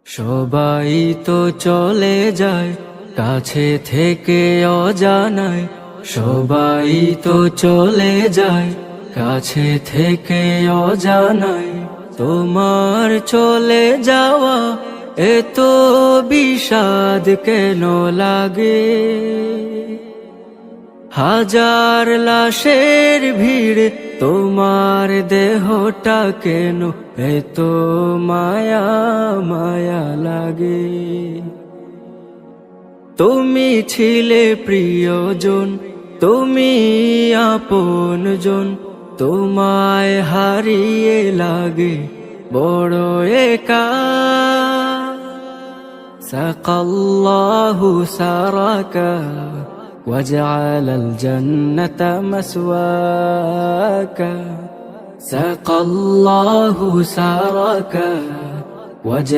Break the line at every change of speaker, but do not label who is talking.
সবাই তো চলে যায় কাছে থেকে অজানায়, সবাই তো চলে যায় কাছে থেকে অজানায়। তোমার চলে যাওয়া এত বিষাদ কেন লাগে? হাজার লাশের ভিড় তোমার দেহটা কেন এত মায়া মায়া লাগে? তুমি ছিলে প্রিয়জন, তুমি আপনজন, তোমায় হারিয়ে লাগে বড় একা। সাকাল্লাহু সারাকা وجعل الجنة مسواك. سقى الله سارك وجعل